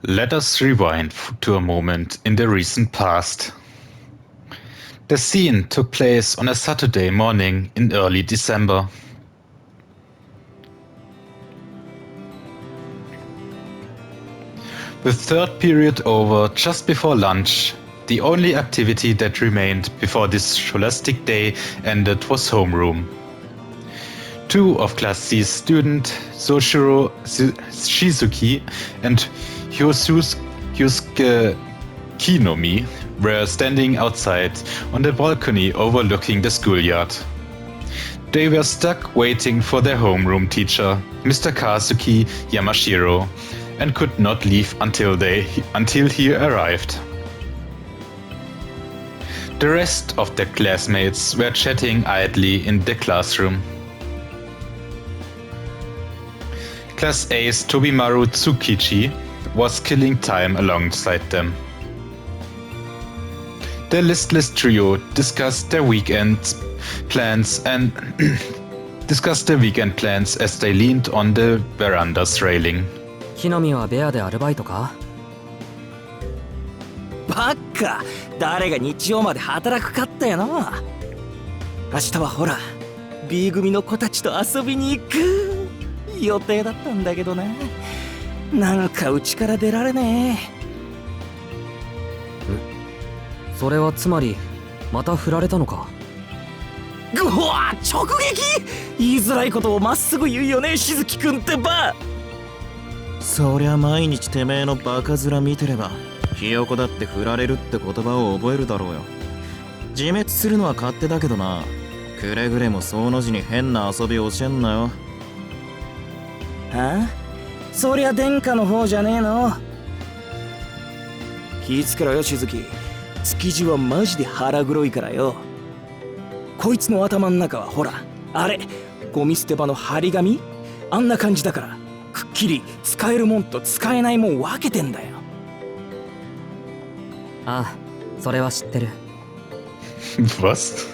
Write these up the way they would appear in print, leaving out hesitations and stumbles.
Let us rewind to a moment in the recent past. The scene took place on a Saturday morning in early December. With third period over just before lunch, the only activity that remained before this scholastic day ended was homeroom. Two of Class C's students, Soshiro Shizuki and Yusuke Kinomi, were standing outside on the balcony overlooking the schoolyard. They were stuck waiting for their homeroom teacher, Mr. Kazuki Yamashiro, and could not leave until he arrived. The rest of their classmates were chatting idly in the classroom. Class A's Tobimaru Tsukichi was killing time alongside them. The listless trio discussed their weekend plans as they leaned on the veranda's railing. 木の実はベアでアルバイトか？バカ、誰が日曜まで働くかったよな。明日はほら B 組の子たちと遊びに行く予定だったんだけどな。なんかうちから出られねえ。それはつまりまた振られたのか？うわ、直撃！言いづらいことをまっすぐ言うよね、しずきくんってば。そりゃ毎日てめえのバカ面見てればひよこだって振られるって言葉を覚えるだろうよ。自滅するのは勝手だけどな。くれぐれもその字に変な遊び教えんなよ。はあ？そりゃ殿下の方じゃねえの。気ぃつけろよ、しずき。築地はマジで腹黒いからよ。こいつの頭の中はほらあれゴミ捨て場の張り紙あんな感じだから、くっきり使えるもんと使えないもん分けてんだよ。ああ、それは知ってる。Was?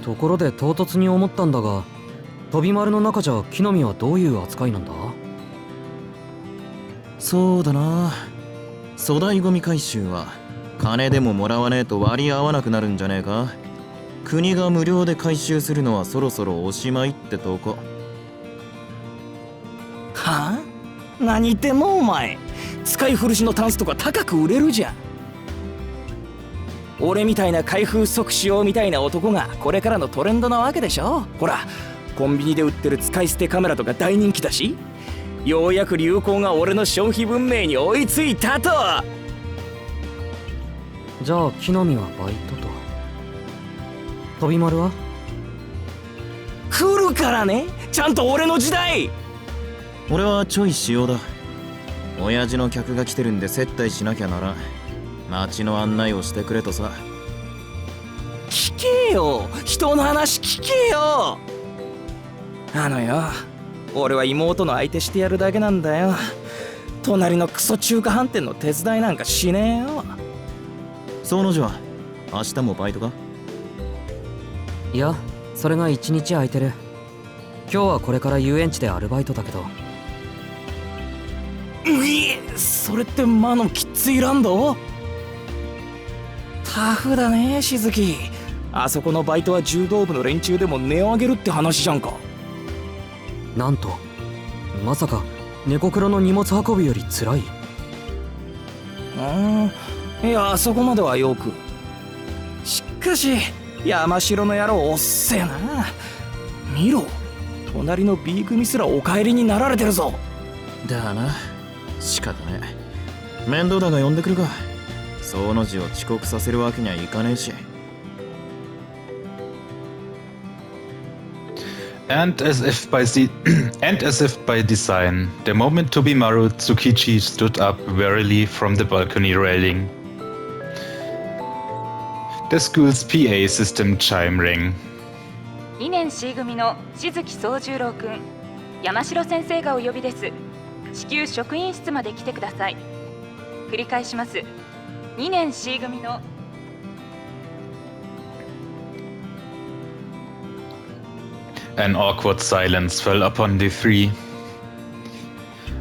ところで唐突に思ったんだが、飛び丸の中じゃ木の実はどういう扱いなんだ？そうだな、粗大ゴミ回収は金でももらわねえと割り合わなくなるんじゃねえか。国が無料で回収するのはそろそろおしまいってとこ。はあ？何言ってんのお前。使い古しのタンスとか高く売れるじゃん。俺みたいな開封即使用みたいな男がこれからのトレンドなわけでしょ。ほらコンビニで売ってる使い捨てカメラとか大人気だし、ようやく流行が俺の消費文明に追いついたと。じゃあ木の実はバイトと。飛び丸は？来るからね、ちゃんと俺の時代。俺はちょい仕様だ。親父の客が来てるんで接待しなきゃならん。街の案内をしてくれとさ。聞けよ、人の話聞けよ。あのよ、俺は妹の相手してやるだけなんだよ。隣のクソ中華飯店の手伝いなんかしねえよ。その字は明日もバイトか？いや、それが一日空いてる。今日はこれから遊園地でアルバイトだけど。それって魔のきついランド？タフだね、しずき。あそこのバイトは柔道部の連中でも値を上げるって話じゃんか。なんとまさか猫黒の荷物運びより辛い？いや、あそこまではよく。しかし山城の野郎おっせえな。見ろ、隣の B 組すらお帰りになられてるぞ。だな、仕方ねえ。面倒だが呼んでくるか。その字を遅刻させるわけにはいかねえし。And as if by design, the moment Tobimaru Tsukichi stood up wearily from the balcony railing, the school's PA system chime rang. 2年 C 組の静木宗十郎くん、山城先生がお呼びです。至急職員室まで来てください。繰り返します。2年 C 組の。An awkward silence fell upon the three.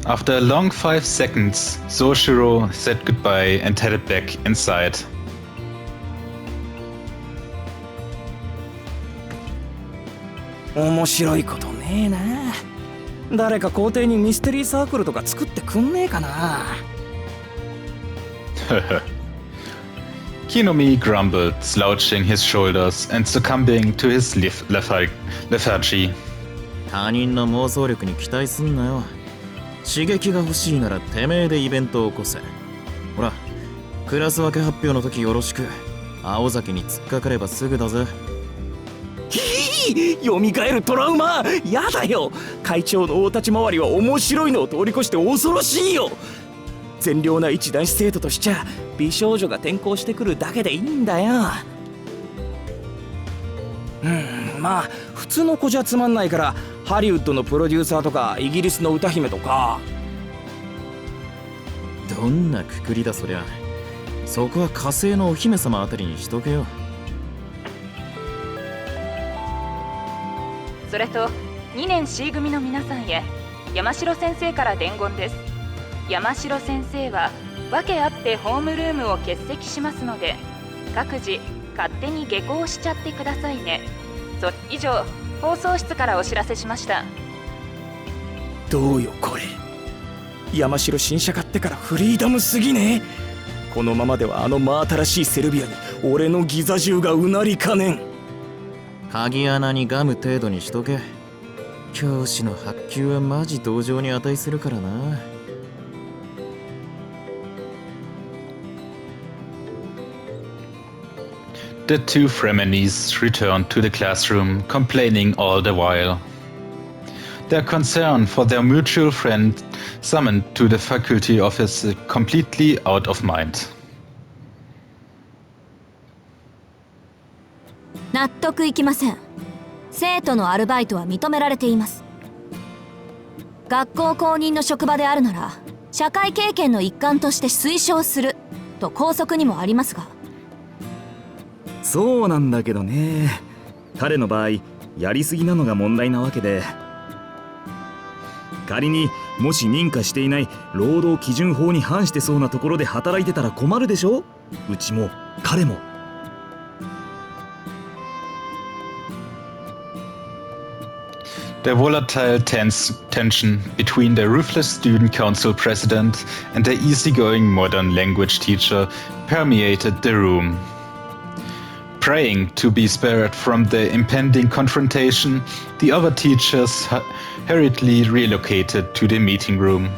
After a long 5 seconds, Soshiro said goodbye and headed back inside.面白いことねえな。誰か校庭にミステリーサークルとか作ってくんねえかな。Kinomi grumbled, slouching his shoulders and succumbing to his lethargy. 他人の妄想力に期待すんなよ。刺激が欲しいならてめえでイベントを起こせ。ほら、クラス分け発表の時よろしく。青崎に突っかかればすぐだぜ。蘇るトラウマ。やだよ。会長の大立ち回りは面白いのを通り越して恐ろしいよ。善良な一男子生徒としちゃ美少女が転校してくるだけでいいんだよ。まあ普通の子じゃつまんないからハリウッドのプロデューサーとかイギリスの歌姫とか。どんなくくりだそりゃ。そこは火星のお姫様あたりにしとけよ。それと2年 C 組の皆さんへ山城先生から伝言です。山城先生は訳あってホームルームを欠席しますので、各自勝手に下校しちゃってくださいね。以上、放送室からお知らせしました。どうよこれ。山城新車買ってからフリーダムすぎね。このままではあの真新しいセルビアに俺のギザ銃がうなりかねん。鍵穴にガム程度にしとけ。教師の発給はマジ同情に値するからな。The two frenemies returned to the classroom, complaining all the while. Their concern for their mutual friend summoned to the faculty office completely out of mind. 納得いきません。生徒のアルバイトは認められています。学校公認の職場であるなら社会経験の一環として推奨すると校則にもありますが。そうなんだけどね。彼の場合やりすぎなのが問題なわけで、仮にもし認可していない労働基準法に反してそうなところで働いてたら困るでしょ。うちも彼も。The volatile tension between the ruthless student council president and the easygoing modern language teacher permeated the room. Praying to be spared from the impending confrontation, the other teachers hurriedly relocated to the meeting room.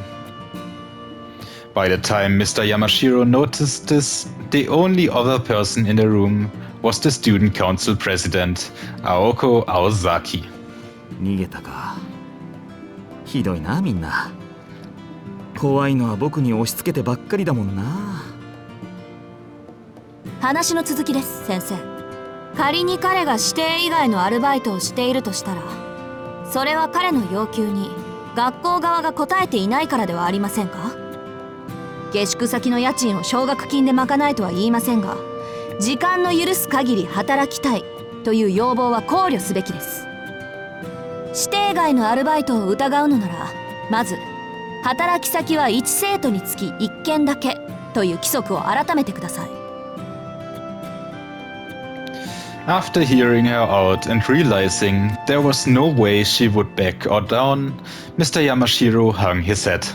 By the time Mr. Yamashiro noticed this, the only other person in the room was the student council president, Aoko Aozaki. 逃げたか。ひどいなみんな。怖いのは僕に押し付けてばっかりだもんな。話の続きです、先生。仮に彼が指定以外のアルバイトをしているとしたら、それは彼の要求に学校側が応えていないからではありませんか。下宿先の家賃を奨学金で賄えとは言いませんが、時間の許す限り働きたいという要望は考慮すべきです。指定外のアルバイトを疑うのなら、まず働き先は1生徒につき1件だけという規則を改めてください。After hearing her out and realizing there was no way she would back or down, Mr. Yamashiro hung his head.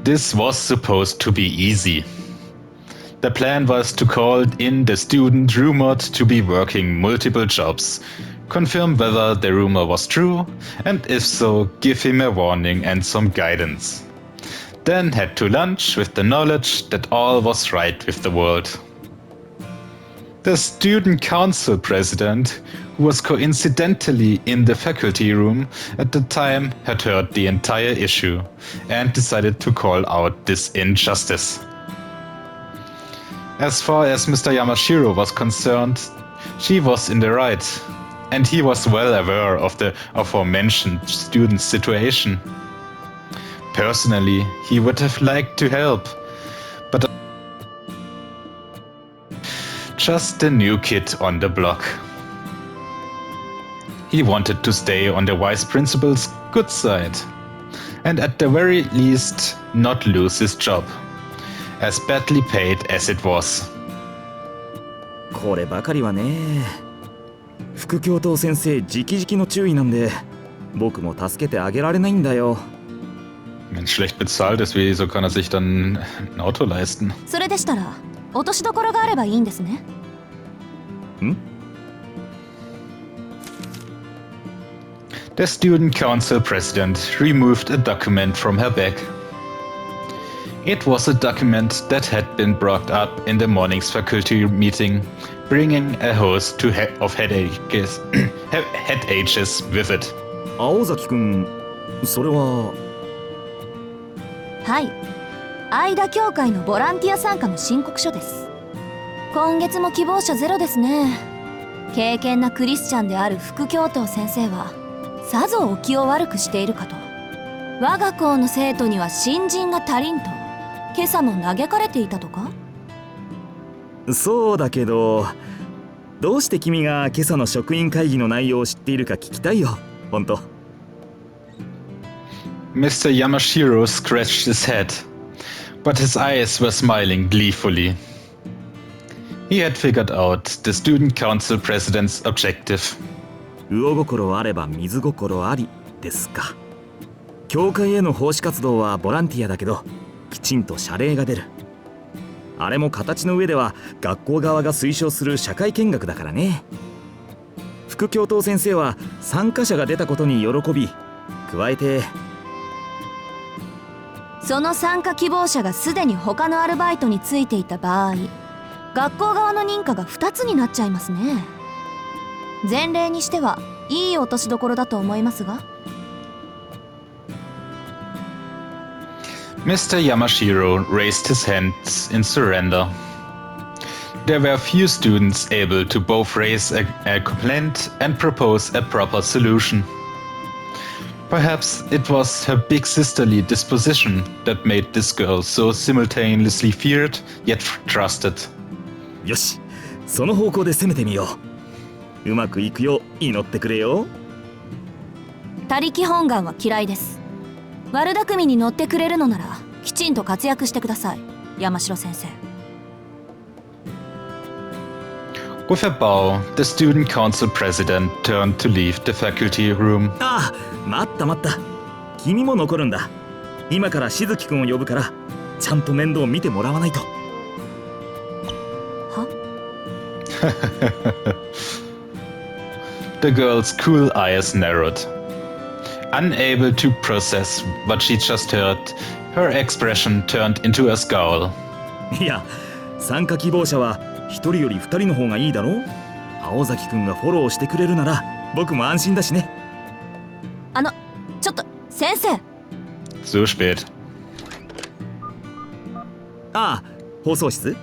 This was supposed to be easy. The plan was to call in the student rumored to be working multiple jobs, confirm whether the rumor was true, and if so, give him a warning and some guidance. Then head to lunch with the knowledge that all was right with the world. The student council president, who was coincidentally in the faculty room at the time, had heard the entire issue and decided to call out this injustice. As far as Mr. Yamashiro was concerned, she was in the right, and he was well aware of the aforementioned student's situation. Personally, he would have liked to help, but just the new kid on the block. He wanted to stay on the vice principal's good side. and at the very least not lose his job, as badly paid as it was. こればかりはね、副教頭先生直々の注意なんで僕も助けてあげられないんだよ。 Wenn schlecht bezahlt ist, wieso kann er sich dann ein Auto leisten? それでしたら落としどころがあればいいんですね。ん？ The student council president removed a document from her bag. It was a document that had been brought up in the morning's faculty meeting, bringing a host of headaches with it. 青崎くん、それは。はい、愛田協会のボランティア参加の申告書です。今月も希望者ゼロですね。敬虔なクリスチャンである副教頭先生はさぞお気を悪くしているかと。我が校の生徒には新人が足りんと今朝も嘆かれていたとか。そうだけど、どうして君が今朝の職員会議の内容を知っているか聞きたいよ、本当。Mr. Yamashiro scratched his head, but his eyes were smiling gleefully. He had figured out the student council president's objective. 魚心あれば水心ありですか。教会への奉仕活動はボランティアだけどきちんと謝礼が出る。あれも形の上では学校側が推奨する社会見学だからね。副教頭先生は参加者が出たことに喜び、加えてその参加希望者がすでに他のアルバイトについていた場合、学校側の認可が2つになっちゃいますね。前例にしてはいい落としどころだと思いますが。Mr. Yamashiro raised his hands in surrender. There were few students able to both raise a complaint and propose a proper solution. Perhaps it was her big sisterly disposition that made this girl so simultaneously feared yet trusted. よし、その方向で攻めてみよう。うまくいくよう祈ってくれよ。他力本願は嫌いです。悪巧みに乗ってくれるのならきちんと活躍してください、山城先生。With a bow, the student council president turned to leave the faculty room. ああ、待った。君も残るんだ。今からしずきくんを呼ぶからちゃんと面倒見てもらわないと。は？ The girl's cool eyes narrowed. Unable to process what she just heard, her expression turned into a scowl. いや、参加希望者は一人より二人の方がいいだろう。青崎くんがフォローしてくれるなら僕も安心だしね。ちょっと先生。So spät. ああ、放送室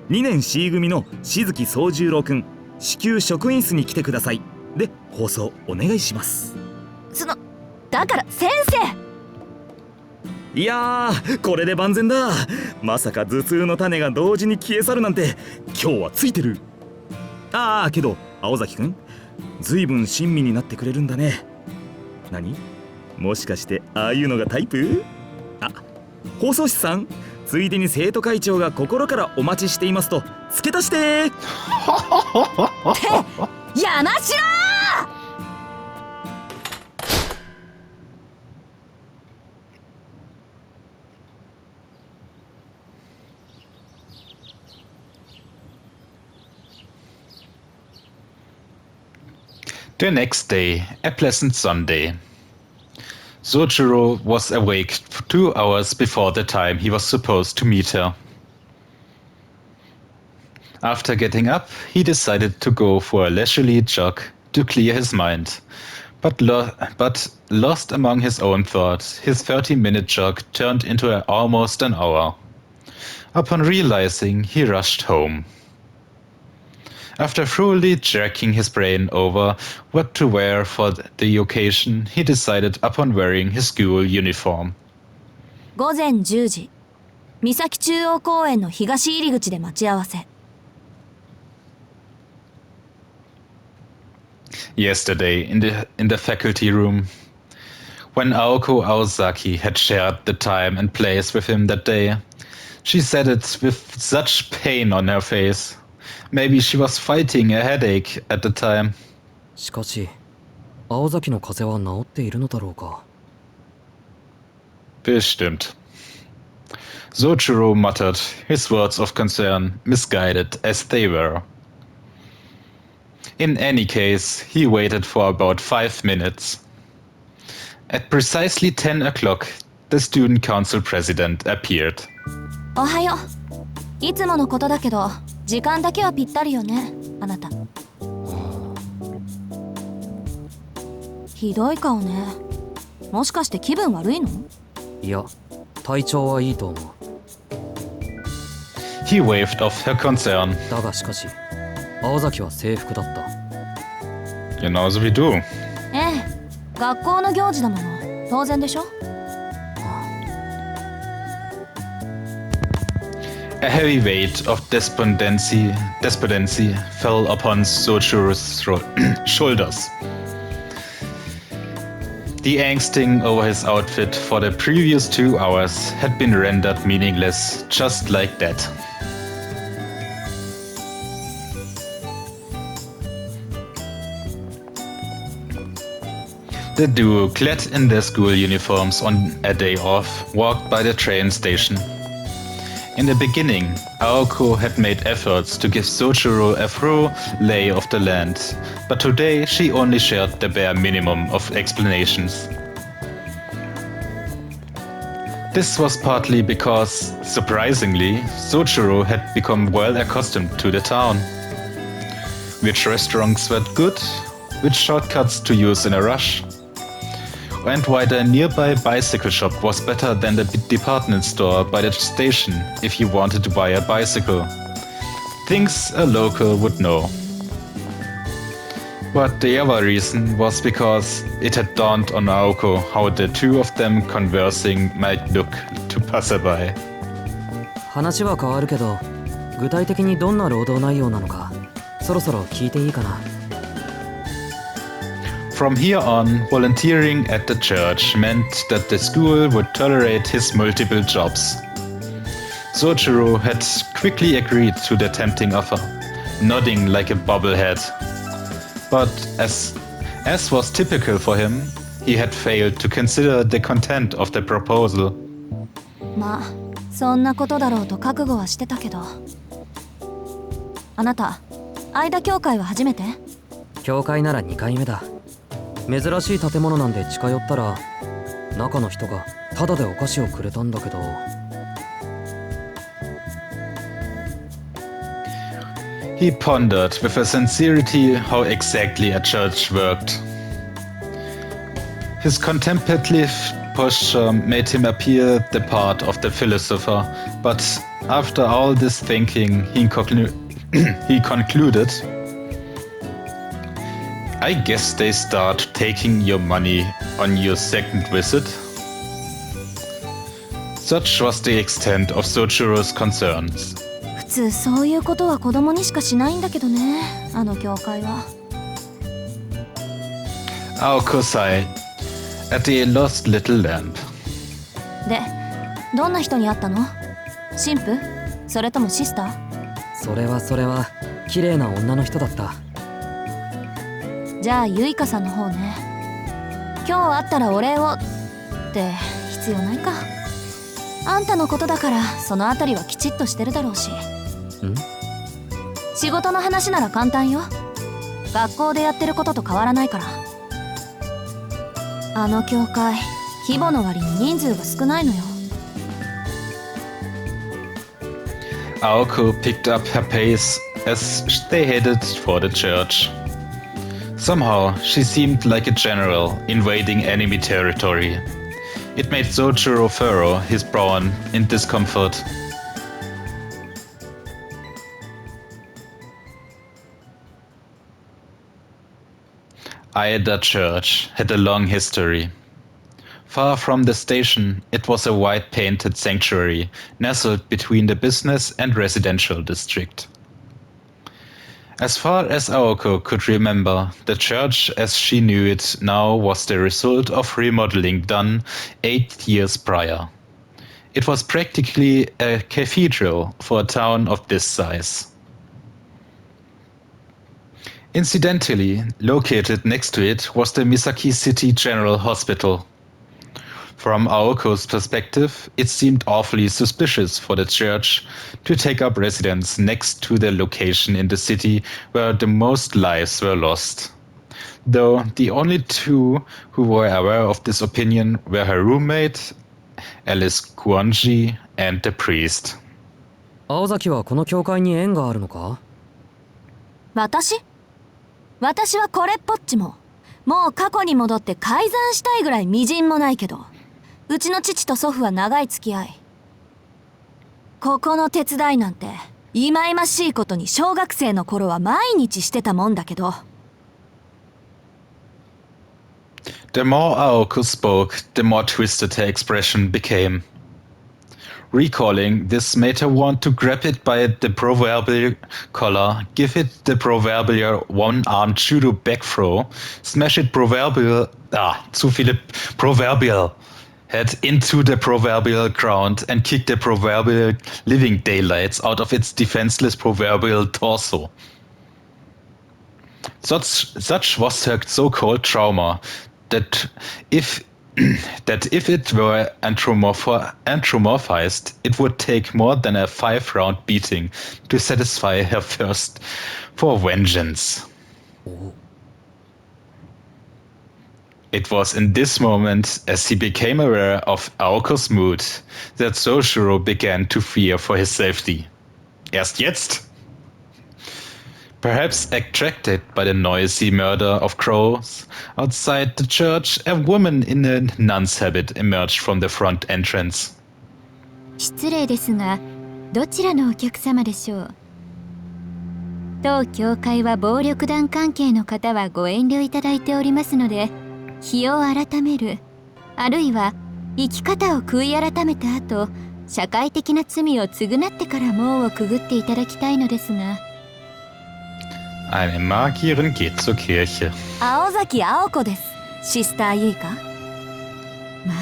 2年 C 組のしずき宗十郎くん、至急職員室に来てください。で、放送お願いします。だから先生。いやー、これで万全だ。まさか頭痛の種が同時に消え去るなんて今日はついてる。ああ、けど青崎くん、ずいぶん親身になってくれるんだね。何？もしかしてああいうのがタイプ？あ、放送室さん、ついでに生徒会長が心からお待ちしていますと付け足して。って山城！The next day, a pleasant Sunday. Sojiro was awake 2 hours before the time he was supposed to meet her. After getting up, he decided to go for a leisurely jog to clear his mind. But lost among his own thoughts, his 30-minute jog turned into almost an hour. Upon realizing, he rushed home. After thoroughly jerking his brain over what to wear for the occasion, he decided upon wearing his school uniform. 午前10時、三崎中央公園の東入り口で待ち合わせ。Yesterday, in the faculty room, When Aoko Aozaki had shared the time and place with him that day, she said it with such pain on her face. Maybe she was fighting a headache at the time. しかし青崎の風邪は治っているのだろうか。 Bestimmt. Soichiro muttered, his words of concern misguided as they were. In any case, he waited for about 5 minutes. At precisely 10 o'clock, the student council president appeared. おはよう。いつものことだけど時間だけはぴったりよね、あなた。ひどい顔ね。もしかして気分悪いの？いや、体調はいいと思う。 He waved off her concern. だがしかし青崎は制服だった。 Genauso wie du. ええ、学校の行事だもの。当然でしょ。 A heavy weight of despondency fell upon Soichiro's shoulders. The angsting over his outfit for the previous 2 hours had been rendered meaningless just like that. The duo, clad in their school uniforms on a day off, walked by the train station. In the beginning, Aoko had made efforts to give Soichiro a thorough lay of the land, but today she only shared the bare minimum of explanations. This was partly because, surprisingly, Soichiro had become well accustomed to the town. Which restaurants were good, which shortcuts to use in a rush, and why the nearby bicycle shop was better than the department store by the station if you wanted to buy a bicycle. Things a local would know. But the other reason was because it had dawned on Aoko how the two of them conversing might look to passerby. 話は変わるけど、具体的にどんな労働内容なのか、そろそろ聞いていいかな。 From here on, volunteering at the church meant that the school would tolerate his multiple jobs. Soichiro had quickly agreed to the tempting offer, nodding like a bobblehead. But as was typical for him, he had failed to consider the content of the proposal. まあ、そんなことだろうと覚悟はしてたけど。あなた、間教会は初めて？教会なら2回目だ。珍しい建物なんで近寄ったら、中の人がタダでお菓子をくれたんだけど。He pondered with a sincerity how exactly a church worked. His contemplative posture made him appear the part of the philosopher, but after all this thinking, he concluded, I guess they start taking your money on your second visit. Such was the extent of Soichiro's concerns. 普通そういうことは子供にしかしないんだけどね、あの教会は。Aoko sighed at the lost little lamp. で、どんな人に会ったの？神父？それともシスター？それは綺麗な女の人だった。じゃあユイカさんの方ね。今日会ったらお礼をって必要ないか。あんたのことだからそのあたりはきちっとしてるだろうし。ん？仕事の話なら簡単よ。学校でやってることと変わらないから。あの教会、規模の割に人数が少ないのよ。Aoko picked up her pace as they headed for the church. Somehow, she seemed like a general invading enemy territory. It made Soichiro furrow his brow in discomfort. Aida Church had a long history. Far from the station, it was a white-painted sanctuary nestled between the business and residential district. As far as Aoko could remember, the church as she knew it now was the result of remodeling done 8 years prior. It was practically a cathedral for a town of this size. Incidentally, located next to it was the Misaki City General Hospital. From Aoko's perspective, it seemed awfully suspicious for the church to take up residence next to the location in the city where the most lives were lost. Though the only two who were aware of this opinion were her roommate, Alice Kuonji, and the priest. 青崎はこの教会に縁があるのか？私はこれっぽっちも。もう過去に戻って改ざんしたいぐらい微塵もないけど。うちの父と祖父は長い付き合い。ここの手伝いなんて、忌々しいことに小学生の頃は毎日してたもんだけど。The more Aoko spoke, the more twisted her expression became. Recalling this made her want to grab it by the proverbial collar, give it the proverbial one-armed judo back throw, smash it zu viele proverbial head into the proverbial ground and kick the proverbial living daylights out of its defenseless proverbial torso. Such was her so-called trauma that if it were anthropomorphized, it would take more than a 5-round beating to satisfy her thirst for vengeance. It was in this moment, as he became aware of Aoko's mood, that Soshiro began to fear for his safety. Erst jetzt? Perhaps attracted by the noisy murder of crows outside the church, a woman in a nun's habit emerged from the front entrance. 失礼ですが、どちらのお客様でしょう？当教会は暴力団関係の方はご遠慮いただいておりますので、日を改める、あるいは生き方を悔い改めた後、社会的な罪を償ってから門をくぐっていただきたいのですが。Eine Magierin geht zur Kirche. 青崎青子です。シスターユイか？ま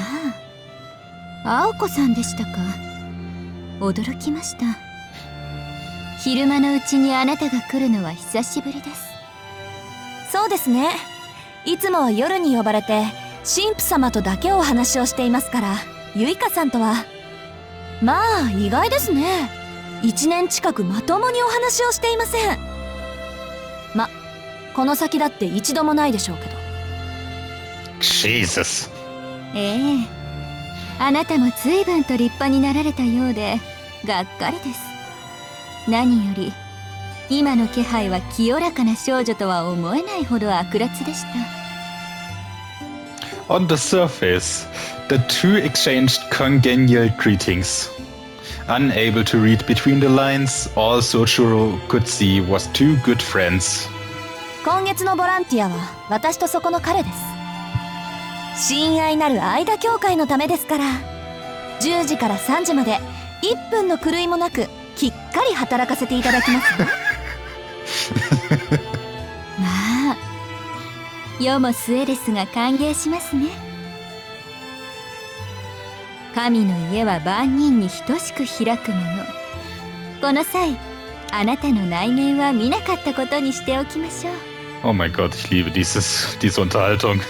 あ、青子さんでしたか。驚きました。昼間のうちにあなたが来るのは久しぶりです。そうですね。いつもは夜に呼ばれて神父様とだけお話をしていますから、ユイカさんとは。まあ意外ですね。1年近くまともにお話をしていません。この先だって一度もないでしょうけど。Jesus。ええ、あなたも随分と立派になられたようでがっかりです。何より今の気配は清らかな少女とは思えないほど悪辣でした。On the surface, the two exchanged congenial greetings. Unable to read between the lines, all Sochiro could see was two good friends. 今月のボランティアは私とそこの彼です。親愛なる間協会のためですから、10時から3時まで1分の狂いもなくきっかり働かせていただきますよ。まあ、世も末ですが歓迎しますね。神の家は万人に等しく開くもの。この際、あなたの内面は見なかったことにしておきましょう。Oh mein Gott, ich liebe diese Unterhaltung.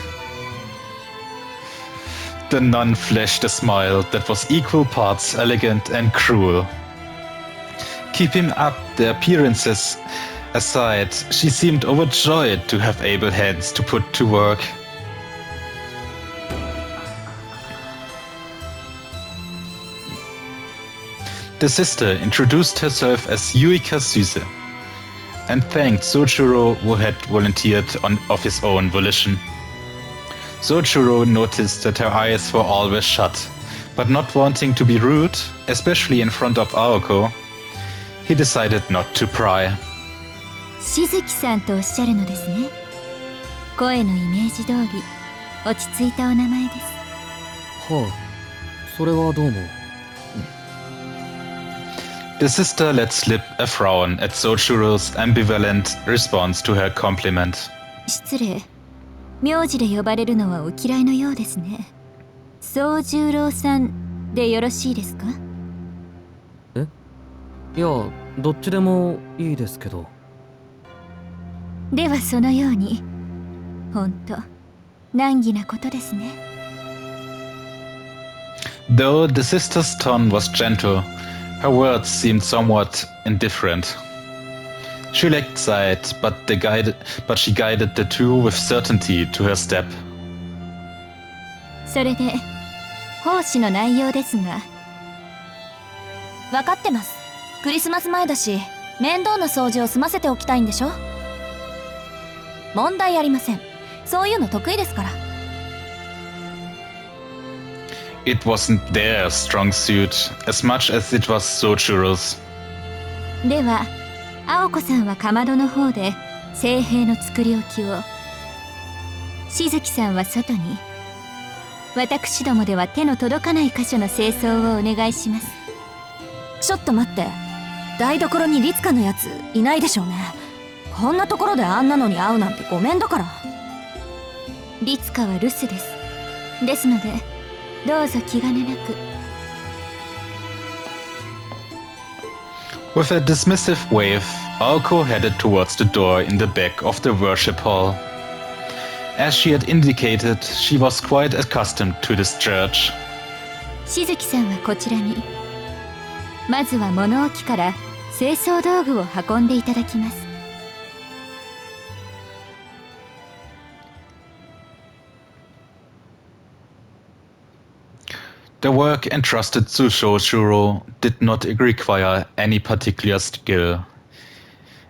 The nun flashed a smile that was equal parts elegant and cruel. Keeping up the appearances aside, she seemed overjoyed to have able hands to put to work. The sister introduced herself as Yuika Suse and thanked Sochiro, who had volunteered of his own volition. Sochiro noticed that her eyes were always shut, but not wanting to be rude, especially in front of Aoko, he decided not to pry. しずきさんとおっしゃるのですね。声のイメージ通り落ち着いたお名前です。はあ、それはどうも。The sister let slip a frown at Sochuro's ambivalent response to her compliment. 失礼。名字で呼ばれるのはお嫌いのようですね。宗十郎さんでよろしいですか？え？いや、どっちでもいいですけど。ではそのように。ほんと、難儀なことですね。Though the sister's tone was gentle, her words seemed somewhat indifferent. She lacked sight, but she guided the two with certainty to her step. それで、奉仕の内容ですが。分かってます。クリスマス前だし、面倒な掃除を済ませておきたいんでしょ？問題ありません。そういうの得意ですから。It wasn't their strong suit as much as it was Sochuro's. では、青子さんはかまどの方で聖兵の作り置きを、しずきさんは外に、私どもでは手の届かない箇所の清掃をお願いします。ちょっと待って。台所にリツカのやついないでしょうね。こんなところであんなのに会うなんてごめんだから。リツカは留守です。ですので、どうぞ気兼ねなく。With a dismissive wave, Aoko headed towards the door in the back of the worship hall. As she had indicated, she was quite accustomed to this church. しずきさんはこちらに。まずは物置から清掃道具を運んでいただきます。The work entrusted to Sochuro did not require any particular skill.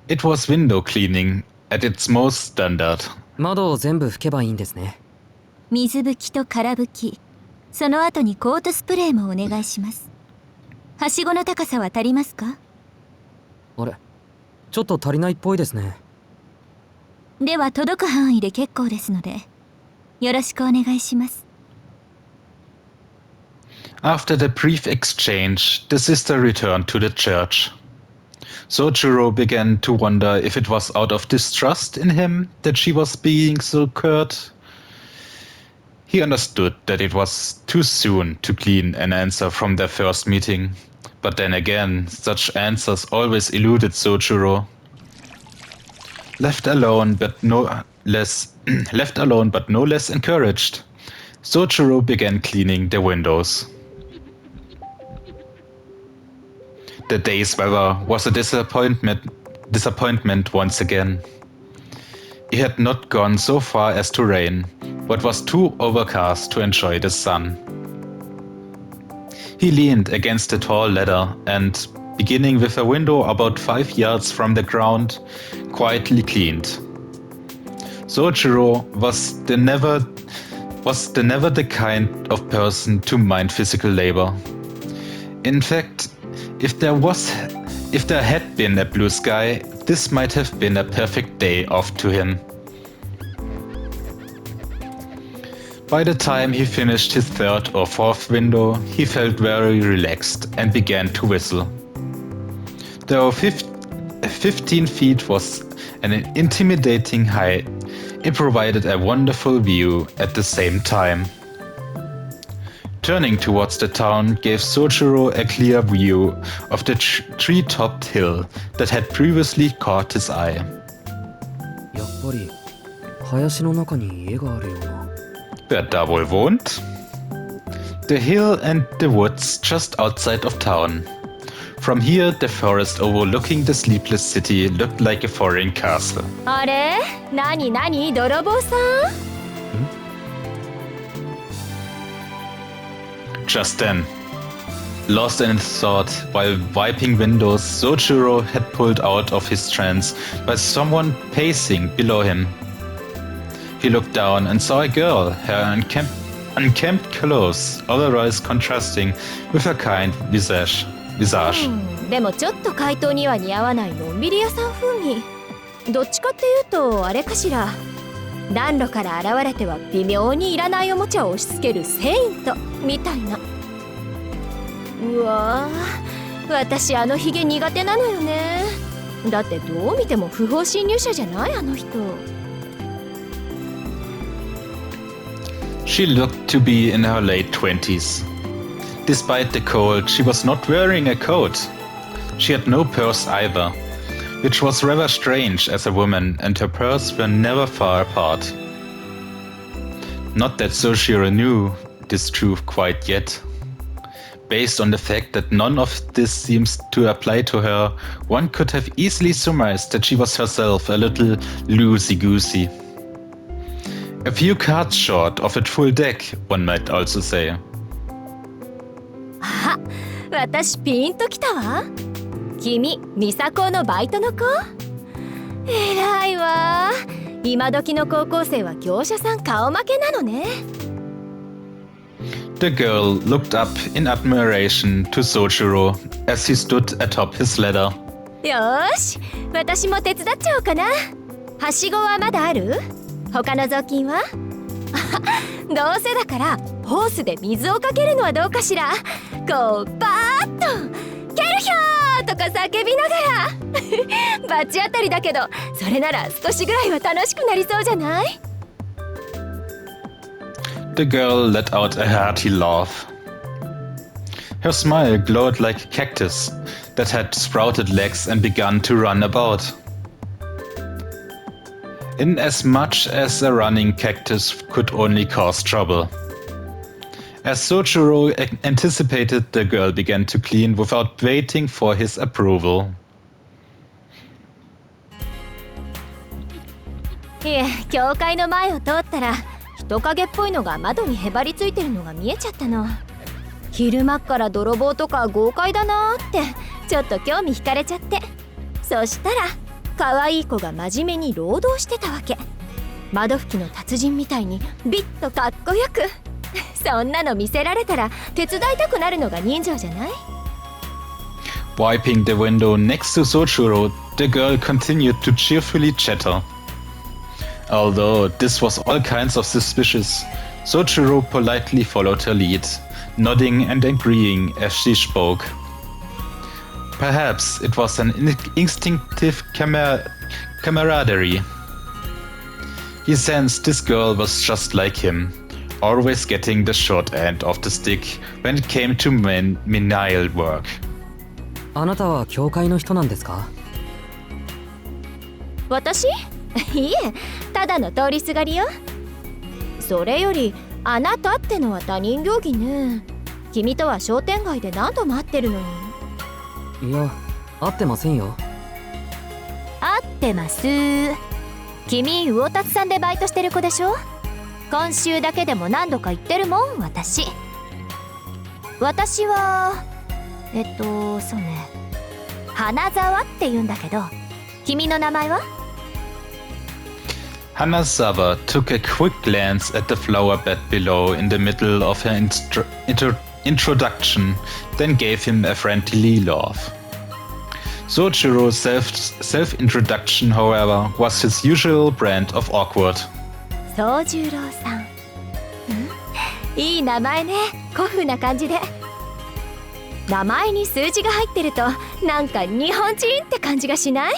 It was window cleaning at its most standard. 窓を全部拭けばいいんですね。水拭きと空拭き、その後にコートスプレーもお願いします。はしごの高さは足りますか？あれ、ちょっと足りないっぽいですね。では届く範囲で結構ですので、よろしくお願いします。After the brief exchange, the sister returned to the church. Sochuro began to wonder if it was out of distrust in him that she was being so curt. He understood that it was too soon to glean an answer from their first meeting, but then again, such answers always eluded Sochuro. Left alone but no less encouraged, Sochuro began cleaning the windows. The day's weather was a disappointment once again. It had not gone so far as to rain, but was too overcast to enjoy the sun. He leaned against a tall ladder and, beginning with a window about 5 yards from the ground, quietly cleaned. Sochuro was never the kind of person to mind physical labor. In fact, if there had been a blue sky, this might have been a perfect day off to him. By the time he finished his third or fourth window, he felt very relaxed and began to whistle. Though 15 feet was an intimidating height, it provided a wonderful view at the same time. Turning towards the town gave Sochuro a clear view of the tree-topped hill that had previously caught his eye. やっぱり林の中に家があるような。Wer da wohl wohnt? The hill and the woods just outside of town. From here, the forest overlooking the sleepless city looked like a foreign castle. あれ？何泥棒さん？ Just then, lost in thought while wiping windows, Sochuro had pulled out of his trance by someone pacing below him. He looked down and saw a girl, her unkempt clothes, otherwise contrasting with her kind visage. でもちょっと怪盗には似合わないのんびり屋さん風味。どっちかっていうとあれかしら。暖炉から現れては微妙にいらないおもちゃを押し付けるセイントみたいな。うわ私あのヒゲ苦手なのよね。だってどう見ても不法侵入者じゃないあの人。She looked to be in her late 20s. Despite the cold, she was not wearing a coat. She had no purse either, which was rather strange as a woman, and her purse were never far apart. Not that Soshiro knew this truth quite yet. Based on the fact that none of this seems to apply to her, one could have easily surmised that she was herself a little loosey-goosey. A few cards short of a full deck, one might also say. あ、私ピンときたわ。君、ミサコのバイトの子？偉いわ。今時の高校生は業者さん顔負けなのね。The girl looked up in admiration to Sochiro as he stood atop his ladder. よーし、私も手伝っちゃおうかな。はしごはまだある？他の雑巾は？どうせだからホースで水をかけるのはどうかしら。こうバーッとケルヒョーとか叫びながら。バチ当たりだけど、それなら少しぐらいは楽しくなりそうじゃない？ The girl let out a hearty laugh. Her smile glowed like a cactus that had sprouted legs and begun to run about. In as much as a running cactus could only cause trouble. As Sochiro anticipated, the girl began to clean without waiting for his approval. いえ、教会の前を通ったら人影っぽいのが窓にへばりついてるのが見えちゃったの。昼間っから泥棒とか豪快だなーってちょっと興味惹かれちゃって。そしたら可愛い子が真面目に労働してたわけ。窓拭きの達人みたいにビッとかっこよく。そんなの見せられたら手伝いたくなるのが人情じゃない？ Wiping the window next to Sochiro, the girl continued to cheerfully chatter. Although this was all kinds of suspicious, Sochiro politely followed her lead, nodding and agreeing as she spoke. Perhaps it was an instinctive camaraderie. He sensed this girl was just like him, always getting the short end of the stick when it came to menial work. あなたは教会の人なんですか？私？いえ、ただの通りすがりよ。それよりあなたってのは他人行儀ね。君とは商店街で何度も会ってるのに。いや、会ってませんよ。会ってます。君、魚達さんでバイトしてる子でしょ？今週だけでも何度か行ってるもん、私。私はそうね、花沢って言うんだけど、君の名前はHanazawa took a quick glance at the flower bed below in the middle of her introduction, then gave him a friendly laugh. Sochiro's self-introduction, however, was his usual brand of awkward. 宗十郎さん、いい名前ね。古風な感じで。名前に数字が入ってるとなんか日本人って感じがしない？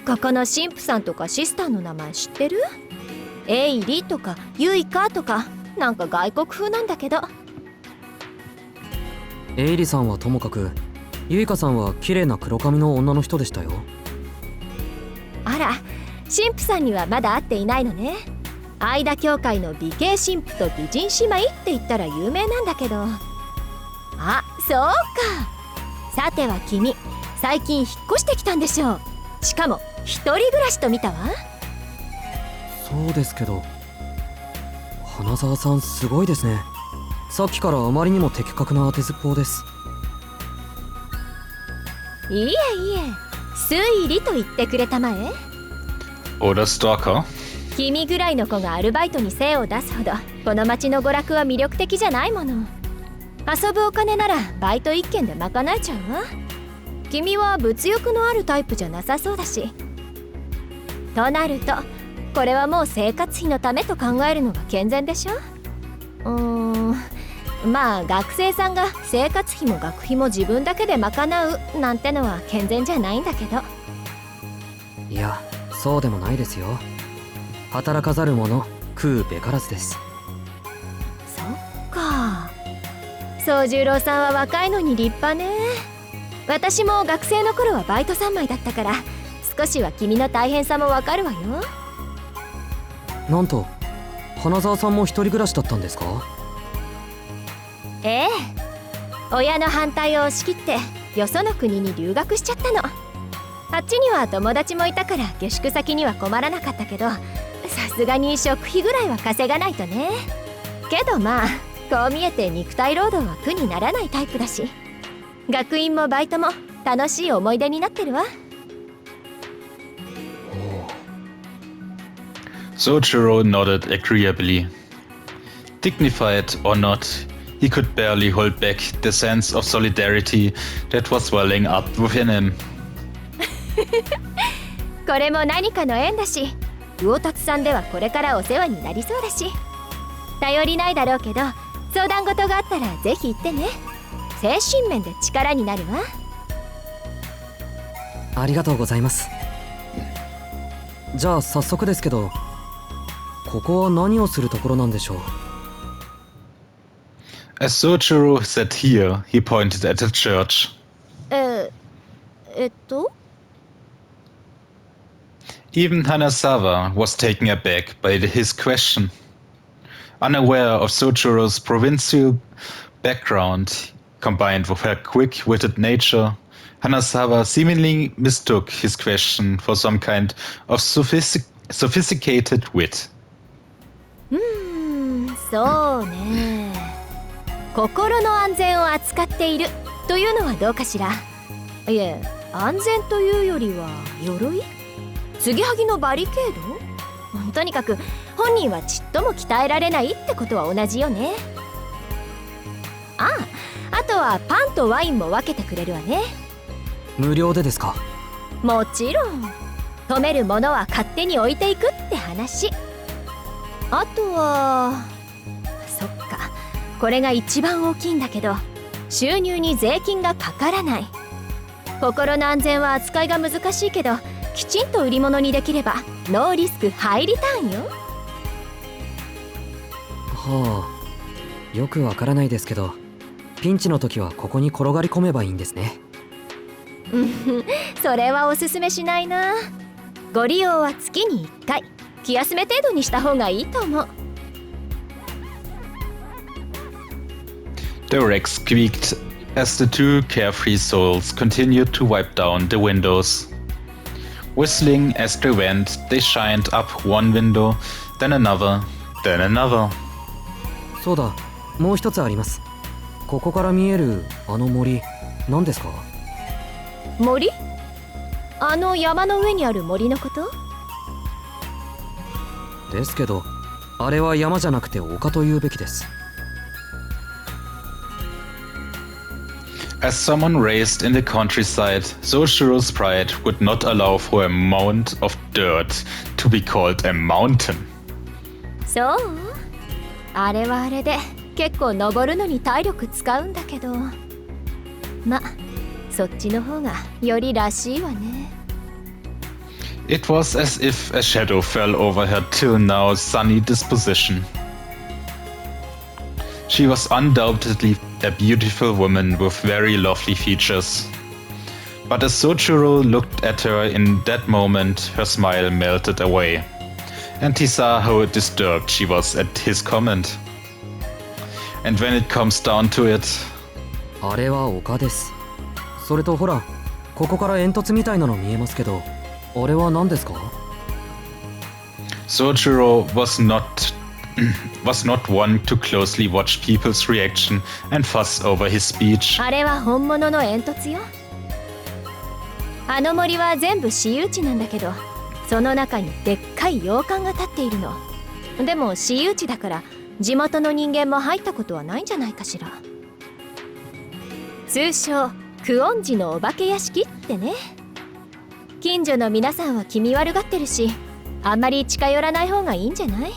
ここの神父さんとかシスターの名前知ってる？エイリとかユイカとか、なんか外国風なんだけど。エイリさんはともかく、ユイカさんは綺麗な黒髪の女の人でしたよ。あら、神父さんにはまだ会っていないのね。相田教会の美形神父と美人姉妹って言ったら有名なんだけど。あ、そうか。さては君、最近引っ越してきたんでしょう。しかも一人暮らしと見たわ。そうですけど、花沢さんすごいですね。さっきからあまりにも的確な当てずっぽうです。いえいえ、推理と言ってくれたまえ。Oder Stalker? 君ぐらいの子がアルバイトに精を出すほどこの町の娯楽は魅力的じゃないもの。遊ぶお金ならバイト一件で賄えちゃうわ。君は物欲のあるタイプじゃなさそうだし。となるとこれはもう生活費のためと考えるのが健全でしょ。まあ学生さんが生活費も学費も自分だけで賄うなんてのは健全じゃないんだけど。いや、そうでもないですよ。働かざる者食うべからずです。そっか、宗十郎さんは若いのに立派ね。私も学生の頃はバイト三昧だったから、少しは君の大変さもわかるわよ。なんと花沢さんも一人暮らしだったんですか？ええ、親の反対を押し切ってよその国に留学しちゃったの。あっちには友達もいたから下宿先には困らなかったけど、さすがに食費ぐらいは稼がないとね。けどまあこう見えて肉体労働は苦にならないタイプだし、学院もバイトも楽しい思い出になってるわ。Sojiro nodded agreeably. Dignified or not, he could barely hold back the sense of solidarity that was welling up within him. これも何かの縁だし、魚達さんではこれからお世話になりそうだし、頼りないだろうけど相談事があったらぜひ言ってね。精神面で力になるわ。ありがとうございます。じゃあ早速ですけど、ここは何をするところなんでしょう？ As Sojiro said here, he pointed at the church. ？Even Hanazawa was taken aback by his question. Unaware of Sojiro's provincial background, combined with her quick-witted nature, Hanazawa seemingly mistook his question for some kind of sophisticated wit. そうね。心の安全を扱っているというのはどうかしら。いえ、安全というよりは鎧？継ぎはぎのバリケード？とにかく本人はちっとも鍛えられないってことは同じよね。あとはパンとワインも分けてくれるわね。無料でですか？もちろん。止めるものは勝手に置いていくって話。あとはそっか、これが一番大きいんだけど、収入に税金がかからない。心の安全は扱いが難しいけど、きちんと売り物にできればノーリスクハイリターンよ。はあ、よくわからないですけど、ピンチの時はここに転がり込めばいいんですね。それはおすすめしないな。ご利用は月に1回、気休め程度にした方がいいと思う。The rack squeaked as the two carefree souls continued to wipe down the windows. Whistling as they went, they shined up one window, then another, then another. そうだ、もう一つあります。ここから見えるあの森、何ですか？森？あの山の上にある森のこと？ですけど、あれは山じゃなくて丘と言うべきです。As someone raised in the countryside, Sojiro's pride would not allow for a mound of dirt to be called a mountain. そう？あれはあれで結構登るのに体力使うんだけど、ま、そっちの方がよりらしいわね。It was as if a shadow fell over her till now sunny disposition. She was undoubtedly a beautiful woman with very lovely features. But as Sojiro looked at her in that moment, her smile melted away, and he saw how disturbed she was at his comment. And when it comes down to it... あれは丘です。それとほら、ここから煙突みたいなの見えますけど、あれは何ですか？ Sojiro was not one to closely watch people's reaction and fuss over his speech. あれは本物の煙突よ。あの森は全部私有地なんだけど、その中にでっかい洋館が建っているの。でも私有地だから地元の人間も入ったことはないんじゃないかしら。通称久遠寺のお化け屋敷ってね。近所の皆さんは気味悪がってるし、あんまり近寄らない方がいいんじゃない？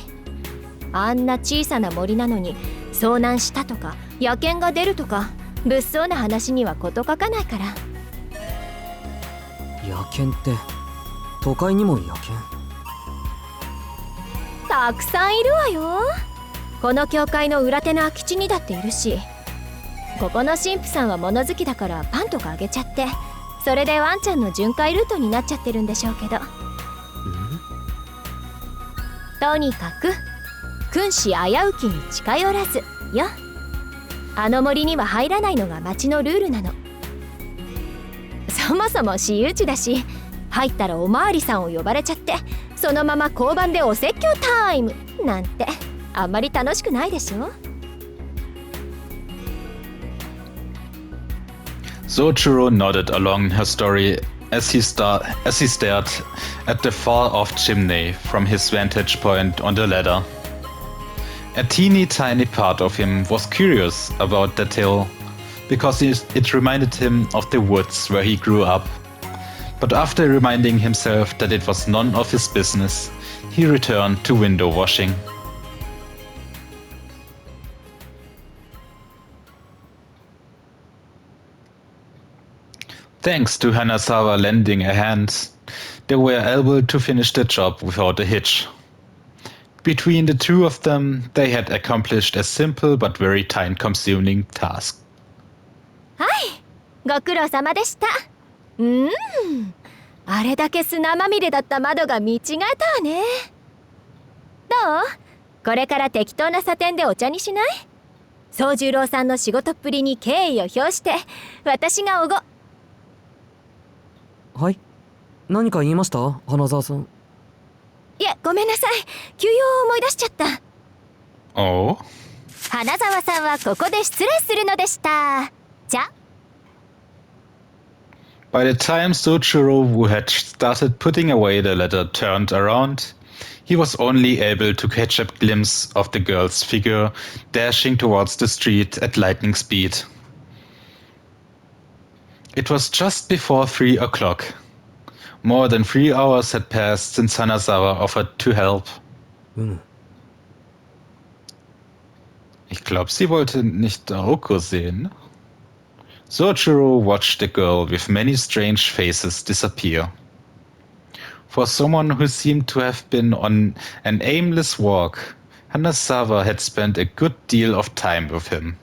あんな小さな森なのに遭難したとか野犬が出るとか物騒な話には事書かないから。野犬って都会にも野犬？たくさんいるわよ。この教会の裏手の空き地にだっているし、ここの神父さんは物好きだからパンとかあげちゃって、それでワンちゃんの巡回ルートになっちゃってるんでしょうけど。とにかく君子危うきに近寄らずよ。あの森には入らないのが町のルールなの。そもそも私有地だし、入ったらおまわりさんを呼ばれちゃって、そのまま交番でお説教タイムなんてあんまり楽しくないでしょ。Soichiro nodded along her story as he stared at the far-off chimney from his vantage point on the ladder. A teeny tiny part of him was curious about that hill, because it reminded him of the woods where he grew up. But after reminding himself that it was none of his business, he returned to window washing. Thanks to Hanazawa lending a hand, they were able to finish the job without a hitch. Between the two of them, they had accomplished a simple but very time-consuming task. はい、ご苦労様でした。あれだけ砂まみれだった窓が見違えたわね。どう？これから適当なサテンでお茶にしない？宗十郎さんの仕事っぷりに敬意を表して、私がおご。はい、何か言いました？花沢さん。いや、ごめんなさい。休養を思い出しちゃった。Oh? 花沢さんはここで失礼するのでした。じゃ。By the time Soichiro, who had started putting away the letter, turned around, he was only able to catch a glimpse of the girl's figure dashing towards the street at lightning speed. It was just before 3 o'clock. More than 3 hours had passed since Hanazawa offered to help. Ich glaube, sie wollte nicht Naoko sehen. Soichiro watched the girl with many strange faces disappear. For someone who seemed to have been on an aimless walk, Hanazawa had spent a good deal of time with him.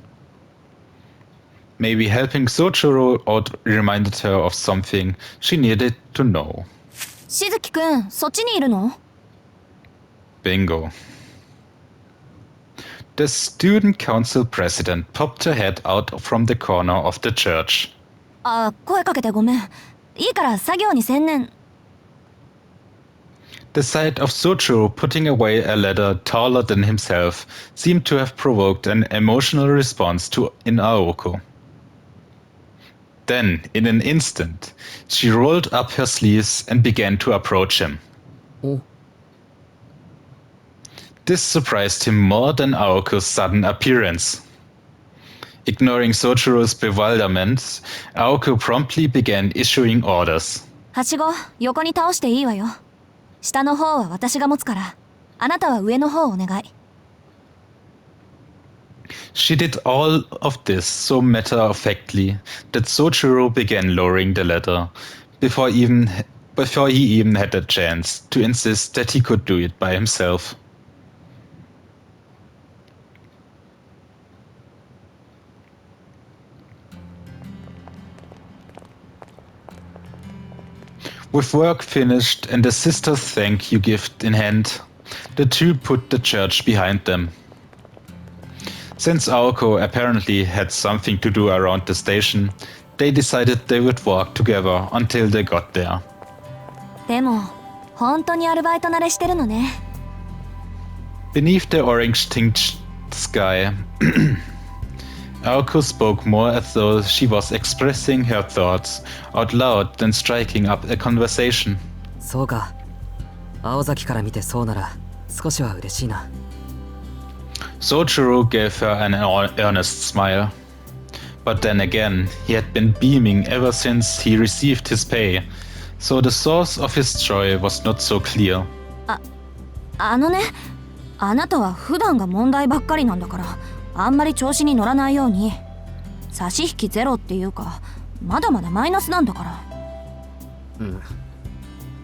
Maybe helping Soichiro out reminded her of something she needed to know. しずきくん、そっちにいるの？ Bingo. The student council president popped her head out from the corner of the church. あ、声かけてごめん。いいから作業に専念。The sight of Soichiro putting away a letter taller than himself seemed to have provoked an emotional response in Aoko. Then, in an instant, she rolled up her sleeves and began to approach him. This surprised him more than Aoko's sudden appearance. Ignoring Soichiro's bewilderment, Aoko promptly began issuing orders. はしご、横に倒していいわよ。下の方は私が持つから、あなたは上の方をお願い。She did all of this so matter-of-factly that Soichiro began lowering the letter before he even had a chance to insist that he could do it by himself. With work finished and the sister's thank you gift in hand, the two put the church behind them. Since Aoko apparently had something to do around the station, they decided they would walk together until they got there. でも、本当にアルバイト慣れしてるのね。Beneath the orange-tinged sky, Aoko spoke more as though she was expressing her thoughts out loud than striking up a conversation. そうか。青崎から見てそうなら少しは嬉しいな。Soichiro gave her an earnest smile. But then again, he had been beaming ever since he received his pay, so the source of his joy was not so clear. あのね、あなたは普段が問題ばっかりなんだから、あんまり調子に乗らないように。差し引きゼロっていうか、まだまだマイナスなんだから。うん。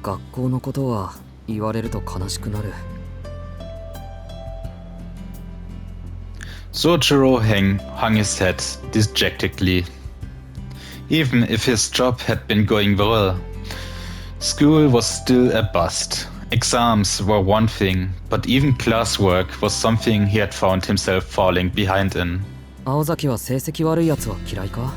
学校のことは言われると悲しくなる。Sojiro hung his head dejectedly. Even if his job had been going well, school was still a bust. Exams were one thing, but even classwork was something he had found himself falling behind in. 青崎は成績悪いやつは嫌いか？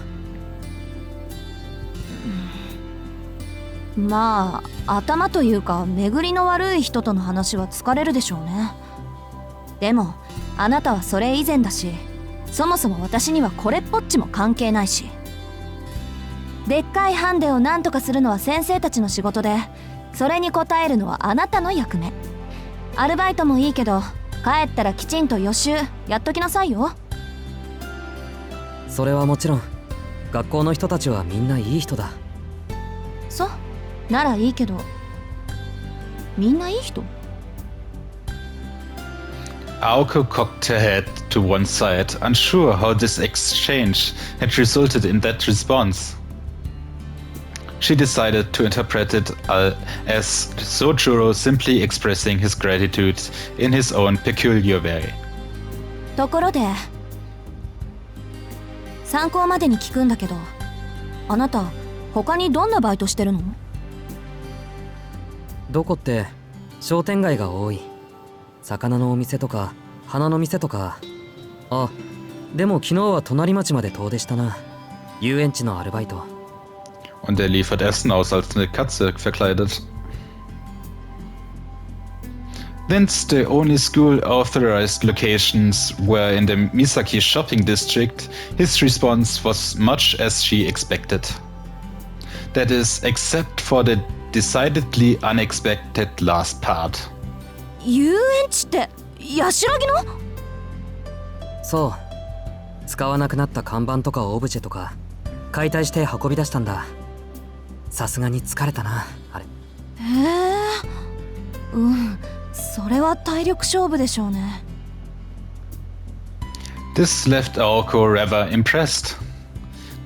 まあ、頭というか巡りの悪い人との話は疲れるでしょうね。でもあなたはそれ以前だし、そもそも私にはこれっぽっちも関係ないし。でっかいハンデを何とかするのは先生たちの仕事で、それに応えるのはあなたの役目。アルバイトもいいけど、帰ったらきちんと予習やっときなさいよ。それはもちろん。学校の人たちはみんないい人だ。そうならいいけど、みんないい人？ Aoko cocked her head to one side, unsure how this exchange had resulted in that response. She decided to interpret it as Sojiro simply expressing his gratitude in his own peculiar way. ところで、参考までに聞くんだけど、あなた他にどんなバイトしてるの？どこって商店街が多い。魚のお店とか花の店とか。あ、でも昨日は隣町まで遠出したな。遊園地のアルバイト。Und er liefert Essen aus als eine Katze verkleidet. Since the only school-authorized locations were in the Misaki shopping district, his response was much as she expected. That is, except for the decidedly unexpected last part. 遊園地ってヤシロギの？そう。使わなくなった看板とかオブジェとか解体して運び出したんだ。さすがに疲れたな、あれ。へえ、うん、それは体力勝負でしょうね。This left Aoko rather impressed.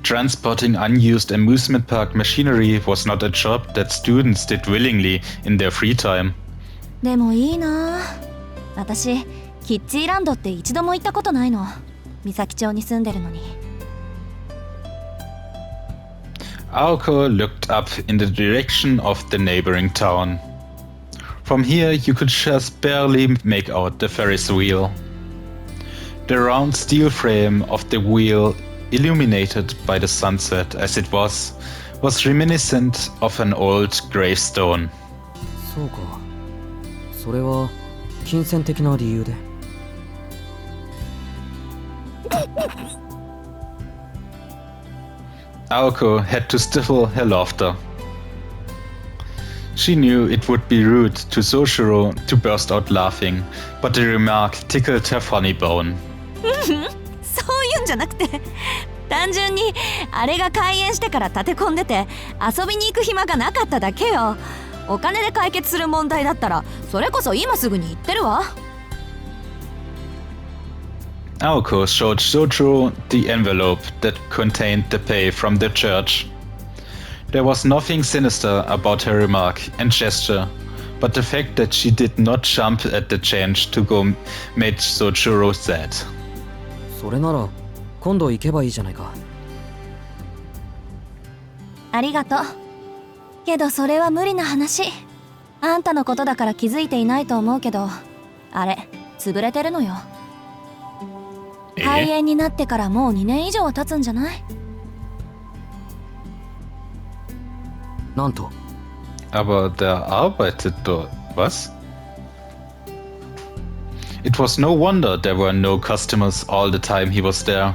Transporting unused amusement park machinery was not a job that students did willingly in their free time. でもいいな。私、キッチーランドって一度も行ったことないの。三崎町に住んでるのに。Aoko looked up in the direction of the neighboring town. From here you could just barely make out the Ferris wheel. The round steel frame of the wheel, illuminated by the sunset as it was reminiscent of an old gravestone. そうか。それは金銭的な理由で。Aoko had to stifle her laughter. She knew it would be rude to Soshiro to burst out laughing, but the remark tickled her funny bone. そういうんじゃなくて、単純にあれが開園してから立て込んでて遊びに行く暇がなかっただけよ。お金で解決する問題だったらそれこそ今すぐに行ってるわ。Aoko showed Sochiro the envelope that contained the pay from the church. There was nothing sinister about her remark and gesture, but the fact that she did not jump at the change to go made Sochiro sad. それなら今度行けばいいじゃないか。ありがとう。けどそれは無理な話。あんたのことだから気づいていないと思うけど、あれ潰れてるのよ。開園になってからもう2年以上は経つんじゃない？なんと。Aber der arbeitet dort, was? It was no wonder there were no customers all the time he was there.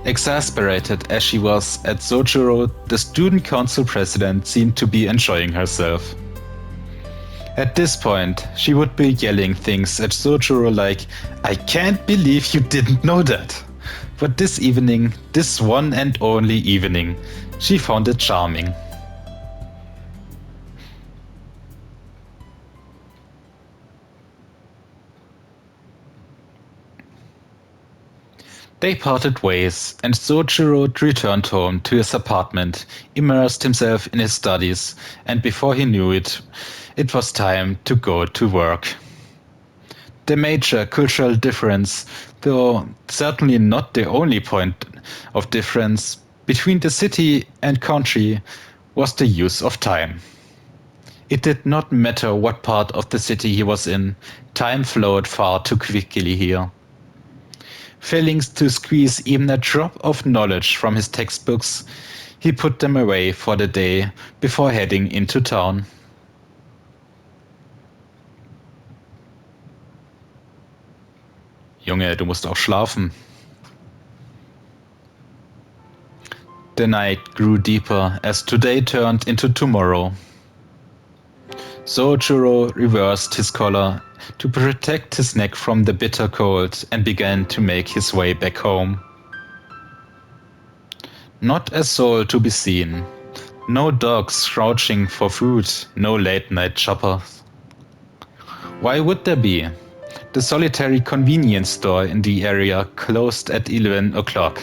Exasperated as she was at Sochiro, the student council president seemed to be enjoying herself. At this point, she would be yelling things at Sochiro like, "I can't believe you didn't know that." But this evening, this one and only evening, she found it charming. They parted ways, and Sojiro returned home to his apartment, immersed himself in his studies, and before he knew it, it was time to go to work. The major cultural difference, though certainly not the only point of difference, between the city and country was the use of time. It did not matter what part of the city he was in, time flowed far too quickly here. Failing to squeeze even a drop of knowledge from his textbooks, he put them away for the day before heading into town. Junge, du musst auch schlafen. The night grew deeper as today turned into tomorrow. Sojiro reversed his collar to protect his neck from the bitter cold and began to make his way back home. Not a soul to be seen. No dogs crouching for food, no late-night shoppers. Why would there be? The solitary convenience store in the area closed at 11 o'clock.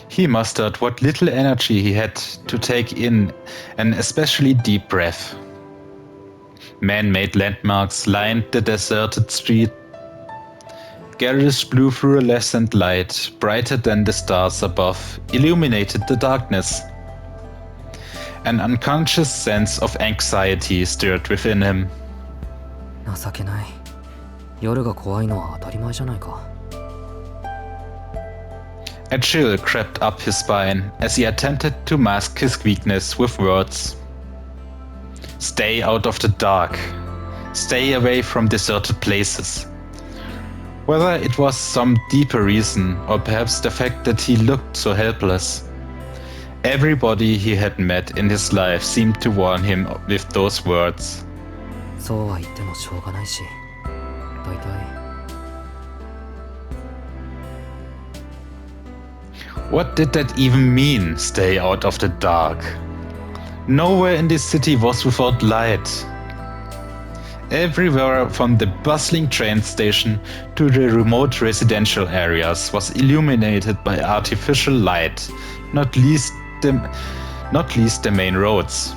He mustered what little energy he had to take in an especially deep breath. Man-made landmarks lined the deserted street. Garish blue fluorescent light, brighter than the stars above, illuminated the darkness. An unconscious sense of anxiety stirred within him. 情けない。夜が怖いのは当たり前じゃないか。A chill crept up his spine as he attempted to mask his weakness with words. Stay out of the dark. Stay away from deserted places. Whether it was some deeper reason or perhaps the fact that he looked so helpless, everybody he had met in his life seemed to warn him with those words. そうは言ってもしょうがないし、だいたい。What did that even mean, stay out of the dark? Nowhere in this city was without light. Everywhere from the bustling train station to the remote residential areas was illuminated by artificial light, not least the main roads.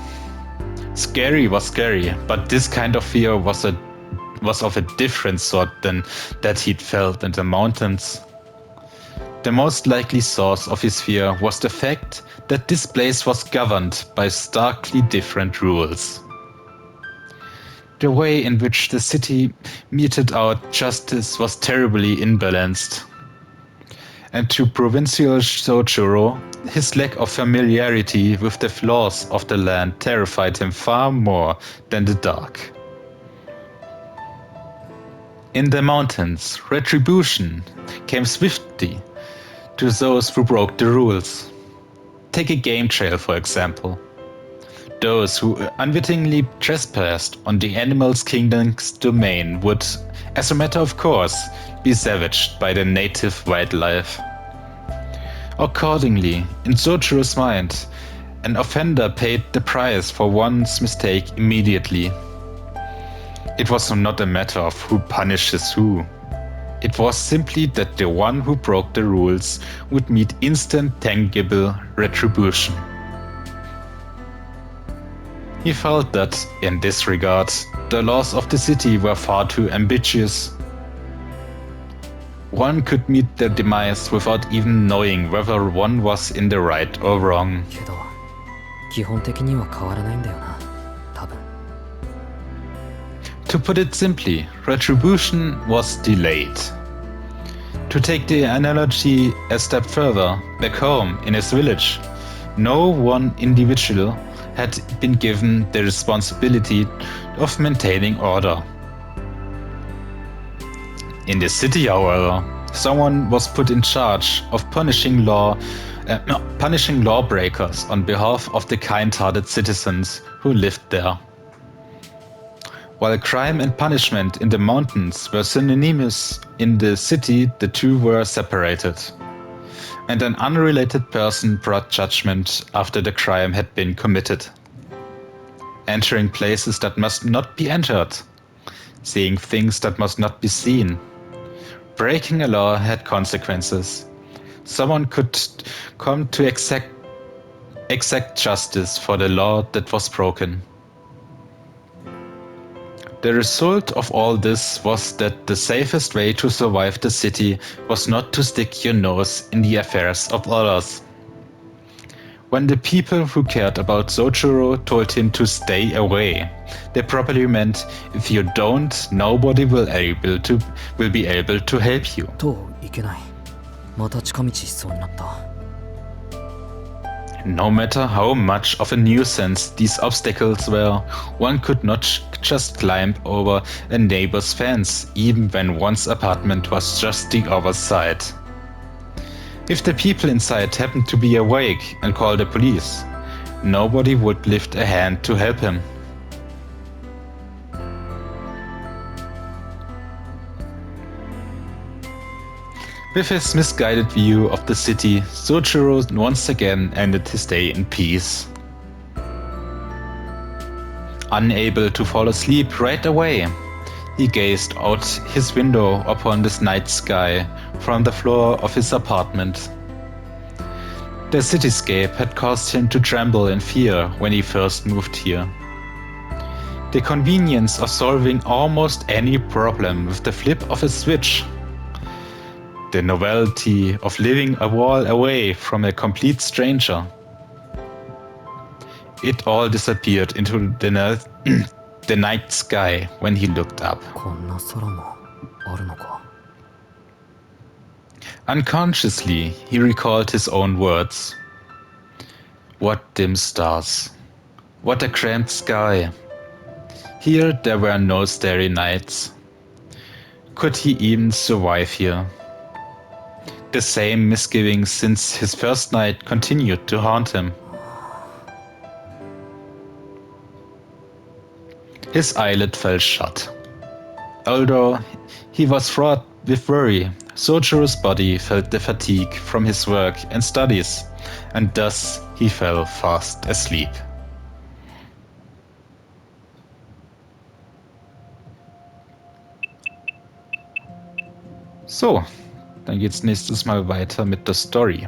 Scary was scary, but this kind of fear was of a different sort than that he'd felt in the mountains. The most likely source of his fear was the fact that this place was governed by starkly different rules. The way in which the city meted out justice was terribly imbalanced. And to provincial Sojiro, his lack of familiarity with the laws of the land terrified him far more than the dark. In the mountains, retribution came swiftly to those who broke the rules. Take a game trail, for example. Those who unwittingly trespassed on the animal kingdom's domain would, as a matter of course, be savaged by the native wildlife. Accordingly, in Sojiro's mind, an offender paid the price for one's mistake immediately. It was not a matter of who punishes who. It was simply that the one who broke the rules would meet instant tangible retribution. He felt that, in this regard, the laws of the city were far too ambiguous. One could meet their demise without even knowing whether one was in the right or wrong. けど、基本的には変わらないんだよな、多分。To put it simply, retribution was delayed. To take the analogy a step further, back home in his village, no one individual had been given the responsibility of maintaining order. In the city, however, someone was put in charge of punishing lawbreakers on behalf of the kind-hearted citizens who lived there. While crime and punishment in the mountains were synonymous, in the city the two were separated, and an unrelated person brought judgment after the crime had been committed. Entering places that must not be entered, seeing things that must not be seen, breaking a law had consequences. Someone could come to exact justice for the law that was broken. The result of all this was that the safest way to survive the city was not to stick your nose in the affairs of others. When the people who cared about Sojiro told him to stay away, they probably meant if you don't, nobody will be able to help you. といけない。また近道しそうになった。 No matter how much of a nuisance these obstacles were, one could not just climb over a neighbor's fence, even when one's apartment was just the other side. If the people inside happened to be awake and call the police, nobody would lift a hand to help him. With his misguided view of the city, Sojiro once again ended his day in peace. Unable to fall asleep right away, he gazed out his window upon the night sky from the floor of his apartment. The cityscape had caused him to tremble in fear when he first moved here. The convenience of solving almost any problem with the flip of a switch. The novelty of living a wall away from a complete stranger. It all disappeared into the night sky when he looked up. こんな空もあるのか。 Unconsciously, he recalled his own words. What dim stars. What a cramped sky. Here there were no starry nights. Could he even survive here? The same misgivings since his first night continued to haunt him. His eyelid fell shut. Although he was fraught with worry, Sojiro's body felt the fatigue from his work and studies, and thus he fell fast asleep. So, dann geht's nächstes Mal weiter mit der Story.